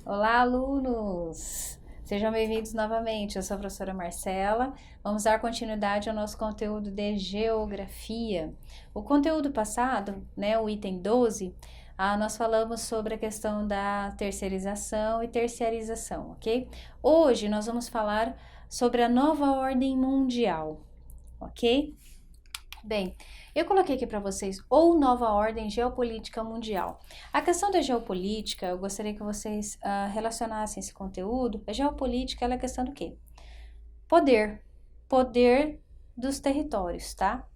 Olá, alunos! Sejam bem-vindos novamente. Eu sou a professora Marcela. Vamos dar continuidade ao nosso conteúdo de Geografia. O conteúdo passado, o item 12, nós falamos sobre a questão da terceirização e terciarização, ok? Hoje nós vamos falar sobre a nova ordem mundial, ok? Bem, eu coloquei aqui para vocês ou nova ordem geopolítica mundial. A questão da geopolítica, eu gostaria que vocês relacionassem esse conteúdo. A geopolítica ela é a questão do quê? Poder. Poder dos territórios, tá?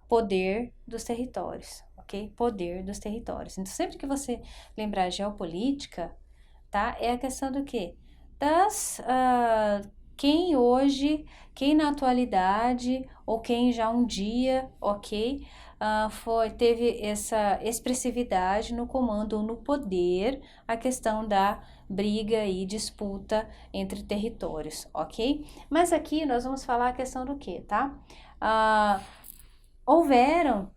Poder dos territórios, ok? Poder dos territórios. Então, sempre que você lembrar geopolítica, tá? É a questão do quê? Quem hoje, quem na atualidade, ou quem já um dia, ok, teve essa expressividade no comando ou no poder, a questão da briga e disputa entre territórios, ok? Mas aqui nós vamos falar a questão do quê, tá? Houveram,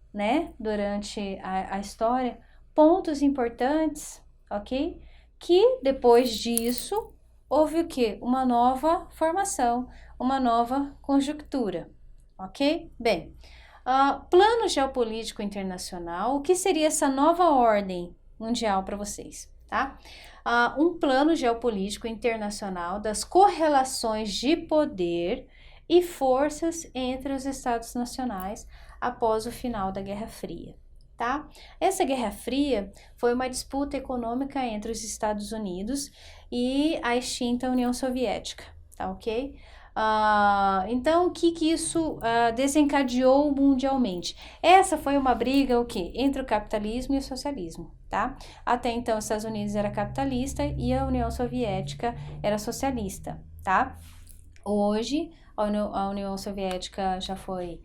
durante a história, pontos importantes, ok? Que depois disso houve o quê? Uma nova formação, uma nova conjuntura, ok? Bem, plano geopolítico internacional, o que seria essa nova ordem mundial para vocês, tá? Um plano geopolítico internacional das correlações de poder e forças entre os estados nacionais após o final da Guerra Fria, tá? Essa Guerra Fria foi uma disputa econômica entre os Estados Unidos e a extinta União Soviética, tá ok? Então, o que isso desencadeou mundialmente? Essa foi uma briga, o quê? Entre o capitalismo e o socialismo, tá? Até então, os Estados Unidos era capitalista e a União Soviética era socialista, tá? Hoje, a União Soviética já foi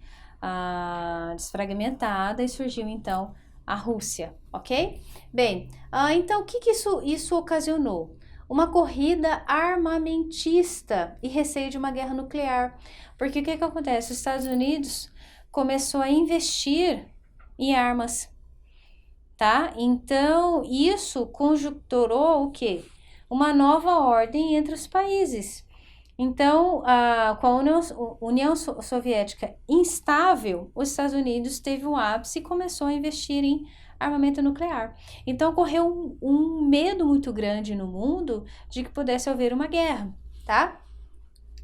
desfragmentada e surgiu, então, a Rússia, ok? Bem, então, o que isso ocasionou? Uma corrida armamentista e receio de uma guerra nuclear. Porque o que acontece? Os Estados Unidos começou a investir em armas, tá? Então, isso conjunturou o quê? Uma nova ordem entre os países. Então, com a União Soviética instável, os Estados Unidos teve um ápice e começou a investir em armamento nuclear. Então, ocorreu um medo muito grande no mundo de que pudesse haver uma guerra, tá?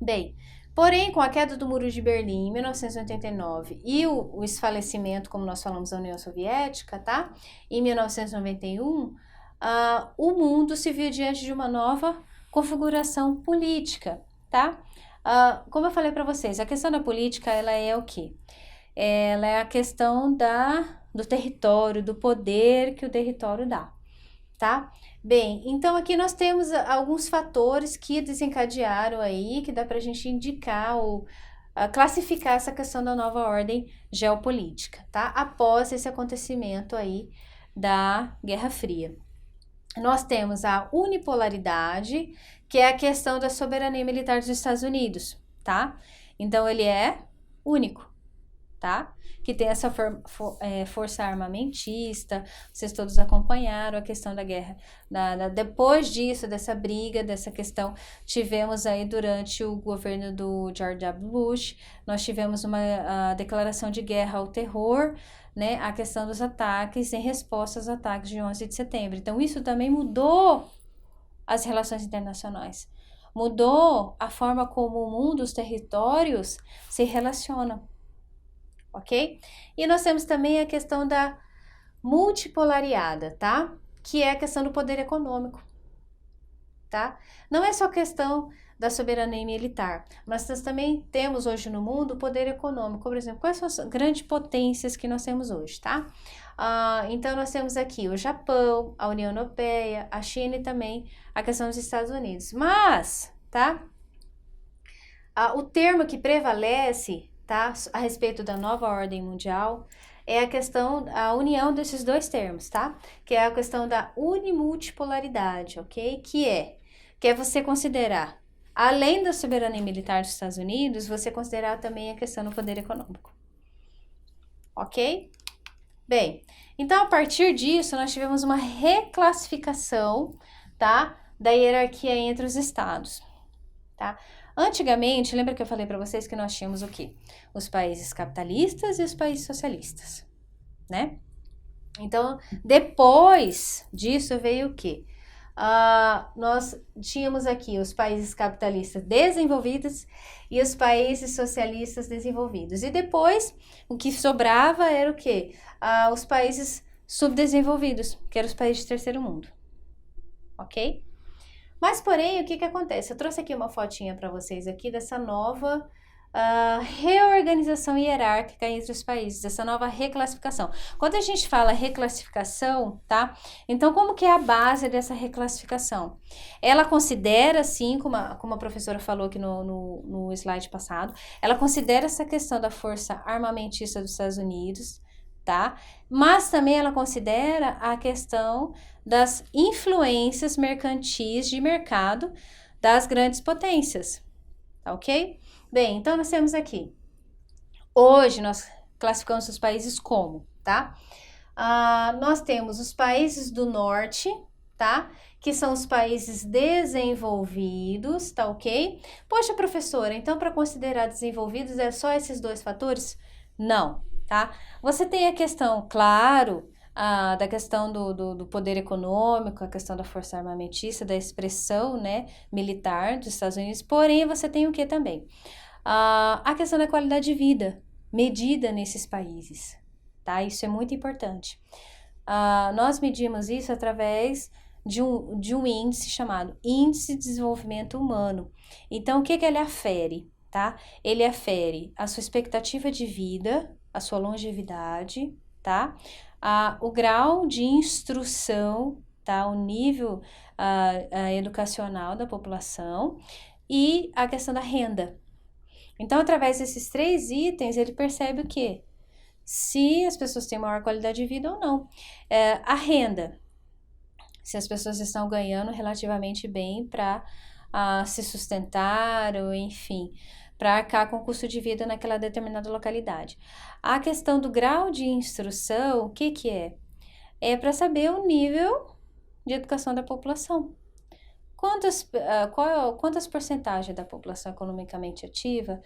Bem, porém, com a queda do Muro de Berlim em 1989 e o esfalecimento, como nós falamos, da União Soviética, tá? Em 1991, o mundo se viu diante de uma nova configuração política, tá? Como eu falei para vocês, a questão da política, ela é o quê? Ela é a questão do território, do poder que o território dá, tá? Bem, então aqui nós temos alguns fatores que desencadearam aí, que dá pra gente indicar ou classificar essa questão da nova ordem geopolítica, tá? Após esse acontecimento aí da Guerra Fria. Nós temos a unipolaridade, que é a questão da soberania militar dos Estados Unidos, tá? Então, ele é único, tá? Que tem essa força armamentista, vocês todos acompanharam a questão da guerra. Depois disso, dessa briga, dessa questão, tivemos aí durante o governo do George W. Bush, nós tivemos uma declaração de guerra ao terror, a questão dos ataques em resposta aos ataques de 11 de setembro. Então, isso também mudou as relações internacionais. Mudou a forma como o mundo, os territórios se relacionam, ok? E nós temos também a questão da multipolariada, tá? Que é a questão do poder econômico, tá? Não é só questão da soberania militar, mas nós também temos hoje no mundo o poder econômico. Por exemplo, quais são as grandes potências que nós temos hoje, tá? Então, nós temos aqui o Japão, a União Europeia, a China e também a questão dos Estados Unidos. Mas, tá? O termo que prevalece, tá, a respeito da nova ordem mundial é a questão, a união desses dois termos, tá? Que é a questão da unimultipolaridade, ok? Que é você considerar, além da soberania militar dos Estados Unidos, você considerar também a questão do poder econômico, ok? Bem, então a partir disso nós tivemos uma reclassificação, tá? Da hierarquia entre os estados, tá? Antigamente, lembra que eu falei para vocês que nós tínhamos o quê? Os países capitalistas e os países socialistas, né? Então, depois disso veio o quê? Nós tínhamos aqui os países capitalistas desenvolvidos e os países socialistas desenvolvidos. E depois, o que sobrava era o quê? Os países subdesenvolvidos, que eram os países de terceiro mundo. Ok? Mas, porém, o que acontece? Eu trouxe aqui uma fotinha para vocês aqui dessa nova reorganização hierárquica entre os países, essa nova reclassificação. Quando a gente fala reclassificação, tá? Então, como que é a base dessa reclassificação? Ela considera, sim, como a professora falou aqui no slide passado, ela considera essa questão da força armamentista dos Estados Unidos, tá? Mas também ela considera a questão das influências mercantis de mercado das grandes potências, tá ok? Bem, então nós temos aqui, hoje nós classificamos os países como, tá? Nós temos os países do norte, tá? Que são os países desenvolvidos, tá ok? Poxa, professora, então para considerar desenvolvidos é só esses dois fatores? Não, tá? Você tem a questão, claro, da questão do poder econômico, a questão da força armamentista, da expressão, né, militar dos Estados Unidos, porém você tem o que também? A questão da qualidade de vida medida nesses países, tá? Isso é muito importante. Nós medimos isso através de um índice chamado Índice de Desenvolvimento Humano. Então, o que ele afere, tá? Ele afere a sua expectativa de vida, a sua longevidade, tá? O grau de instrução, tá? O nível educacional da população e a questão da renda. Então, através desses 3 itens, ele percebe o quê? Se as pessoas têm maior qualidade de vida ou não. A renda, se as pessoas estão ganhando relativamente bem para se sustentar ou, enfim, para arcar com o custo de vida naquela determinada localidade. A questão do grau de instrução, o que é? É para saber o nível de educação da população. Quantas porcentagens da população economicamente ativa,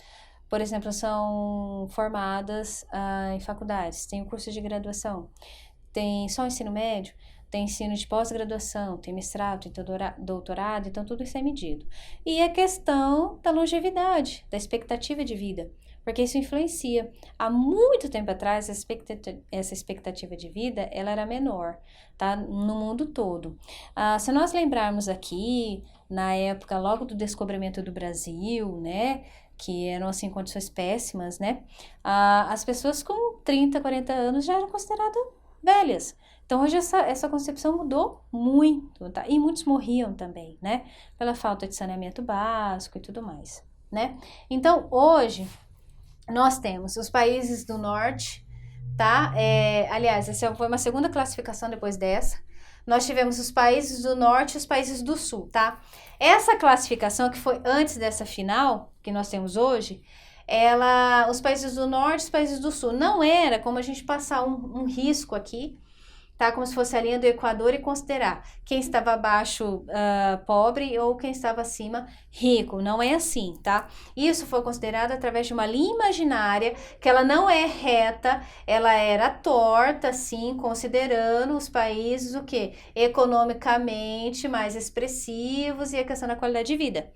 por exemplo, são formadas em faculdades, tem o curso de graduação, tem só ensino médio, tem ensino de pós-graduação, tem mestrado, tem doutorado, então tudo isso é medido. E a questão da longevidade, da expectativa de vida, porque isso influencia. Há muito tempo atrás, essa expectativa de vida, ela era menor, tá? No mundo todo. Se nós lembrarmos aqui, na época logo do descobrimento do Brasil, né, que eram assim condições péssimas, né, as pessoas com 30, 40 anos já eram consideradas velhas. Então, hoje essa concepção mudou muito, tá? E muitos morriam também, né? Pela falta de saneamento básico e tudo mais, né? Então, hoje, nós temos os países do norte, tá? Aliás, essa foi uma segunda classificação depois dessa. Nós tivemos os países do norte e os países do sul, tá? Essa classificação que foi antes dessa final, que nós temos hoje, os países do norte e os países do sul, não era como a gente passar um risco aqui, tá? Como se fosse a linha do Equador e considerar quem estava abaixo pobre ou quem estava acima rico. Não é assim, tá? Isso foi considerado através de uma linha imaginária que ela não é reta, ela era torta, assim, considerando os países o quê? Economicamente mais expressivos e a questão da qualidade de vida.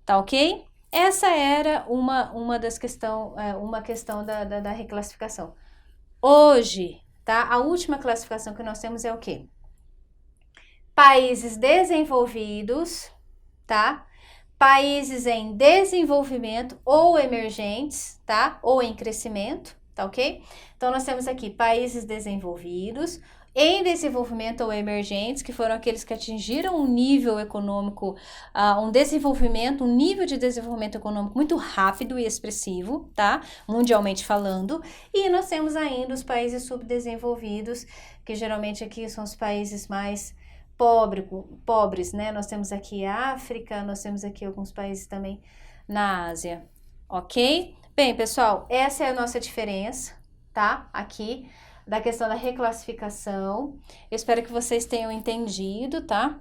Tá ok? Essa era uma questão da reclassificação. Hoje, tá? A última classificação que nós temos é o quê? Países desenvolvidos, tá? Países em desenvolvimento ou emergentes, tá? Ou em crescimento, tá ok? Então, nós temos aqui países desenvolvidos em desenvolvimento ou emergentes, que foram aqueles que atingiram um nível econômico, um desenvolvimento, um nível de desenvolvimento econômico muito rápido e expressivo, tá? Mundialmente falando. E nós temos ainda os países subdesenvolvidos, que geralmente aqui são os países mais pobres, né? Nós temos aqui a África, nós temos aqui alguns países também na Ásia, ok? Bem, pessoal, essa é a nossa diferença, tá? Aqui, da questão da reclassificação. Eu espero que vocês tenham entendido, tá?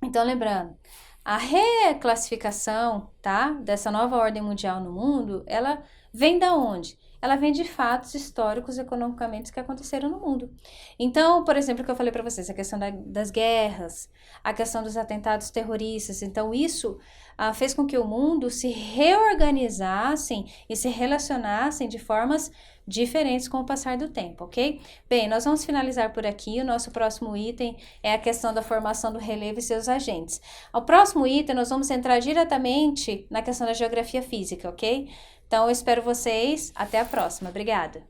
Então, lembrando, a reclassificação, tá? Dessa nova ordem mundial no mundo, ela vem da onde? Ela vem de fatos históricos economicamente que aconteceram no mundo. Então, por exemplo, o que eu falei para vocês, a questão das guerras, a questão dos atentados terroristas. Então, isso fez com que o mundo se reorganizassem e se relacionassem de formas diferentes com o passar do tempo, ok? Bem, nós vamos finalizar por aqui. O nosso próximo item é a questão da formação do relevo e seus agentes. Ao próximo item, nós vamos entrar diretamente na questão da geografia física, ok? Então, eu espero vocês. Até a próxima. Obrigada!